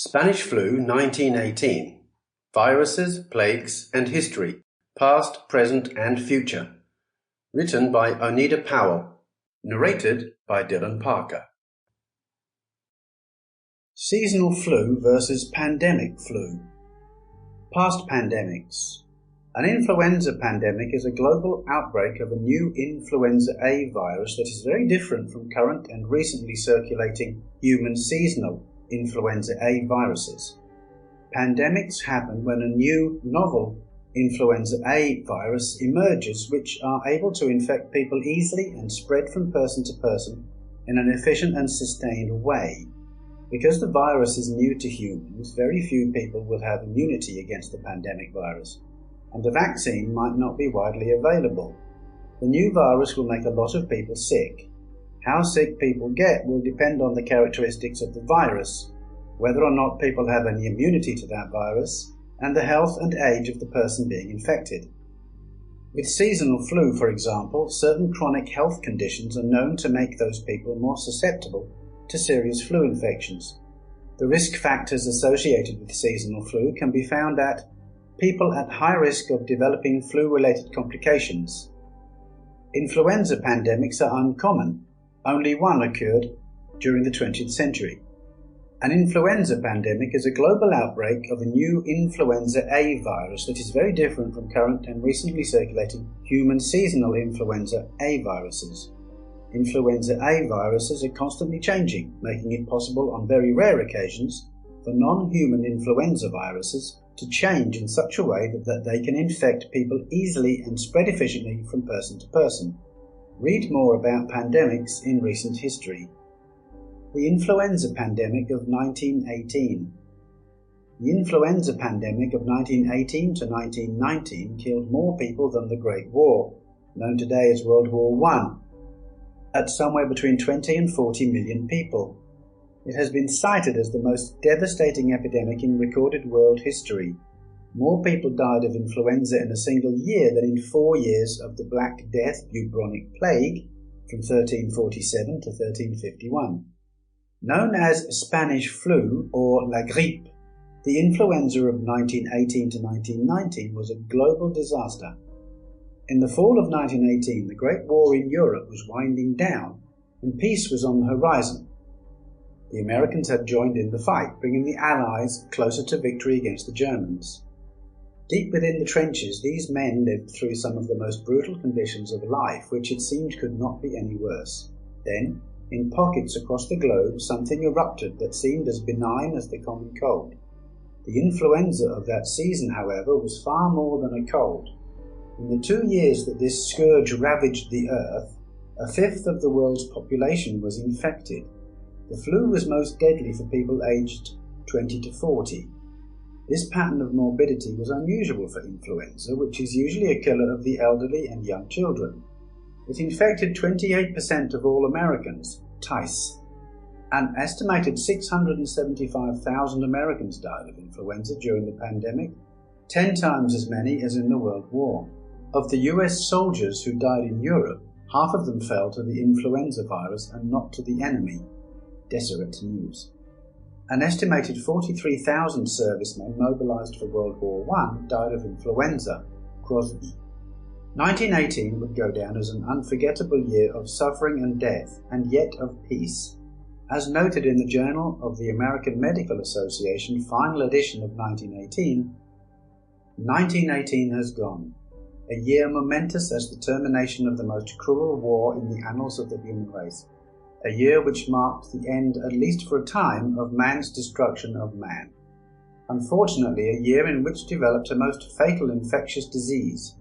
Spanish Flu 1918. Viruses, Plagues and History, Past, Present and Future. Written by Oneida Powell. Narrated by Dylan Parker. Seasonal flu versus pandemic flu. Past pandemics. An influenza pandemic is a global outbreak of a new influenza A virus that is very different from current and recently circulating human seasonal influenza A viruses. Pandemics happen when a new, novel influenza A virus emerges which are able to infect people easily and spread from person to person in an efficient and sustained way. Because the virus is new to humans, very few people will have immunity against the pandemic virus, and a vaccine might not be widely available. The new virus will make a lot of people sick. How sick people get will depend on the characteristics of the virus, whether or not people have any immunity to that virus, and the health and age of the person being infected. With seasonal flu, for example, certain chronic health conditions are known to make those people more susceptible to serious flu infections. The risk factors associated with seasonal flu can be found at people at high risk of developing flu-related complications. Influenza pandemics are uncommon. Only one occurred during the 20th century. An influenza pandemic is a global outbreak of a new influenza A virus that is very different from current and recently circulating human seasonal influenza A viruses. Influenza A viruses are constantly changing, making it possible on very rare occasions for non-human influenza viruses to change in such a way that they can infect people easily and spread efficiently from person to person. Read more about pandemics in recent history. The influenza pandemic of 1918. The influenza pandemic of 1918 to 1919 killed more people than the Great War, known today as World War I, at somewhere between 20 and 40 million people. It has been cited as the most devastating epidemic in recorded world history. More people died of influenza in a single year than in 4 years of the Black Death bubonic plague from 1347 to 1351. Known as Spanish flu or la grippe, the influenza of 1918 to 1919 was a global disaster. In the fall of 1918, the Great War in Europe was winding down and peace was on the horizon. The Americans had joined in the fight, bringing the Allies closer to victory against the Germans. Deep within the trenches, these men lived through some of the most brutal conditions of life, which it seemed could not be any worse. Then, in pockets across the globe, something erupted that seemed as benign as the common cold. The influenza of that season, however, was far more than a cold. In the 2 years that this scourge ravaged the earth, a fifth of the world's population was infected. The flu was most deadly for people aged 20 to 40. This pattern of morbidity was unusual for influenza, which is usually a killer of the elderly and young children. It infected 28% of all Americans, twice. An estimated 675,000 Americans died of influenza during the pandemic, 10 times as many as in the World War. Of the US soldiers who died in Europe, half of them fell to the influenza virus and not to the enemy. Deseret News. An estimated 43,000 servicemen mobilized for World War I died of influenza. Crosby. 1918 would go down as an unforgettable year of suffering and death, and yet of peace. As noted in the Journal of the American Medical Association, final edition of 1918 has gone. A year momentous as the termination of the most cruel war in the annals of the human race. A year which marked the end, at least for a time, of man's destruction of man. Unfortunately, a year in which developed a most fatal infectious disease,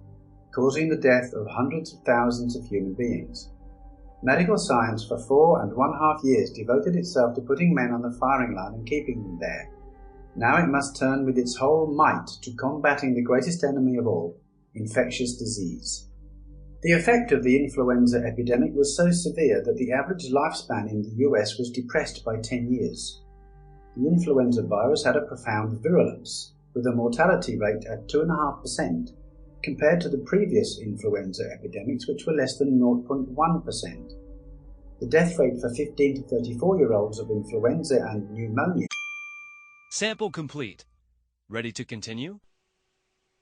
causing the death of hundreds of thousands of human beings. Medical science for 4.5 years devoted itself to putting men on the firing line and keeping them there. Now it must turn with its whole might to combating the greatest enemy of all, infectious disease. The effect of the influenza epidemic was so severe that the average lifespan in the US was depressed by 10 years. The influenza virus had a profound virulence, with a mortality rate at 2.5%, compared to the previous influenza epidemics, which were less than 0.1%. The death rate for 15 to 34-year-olds of influenza and pneumonia Sample complete. Ready to continue?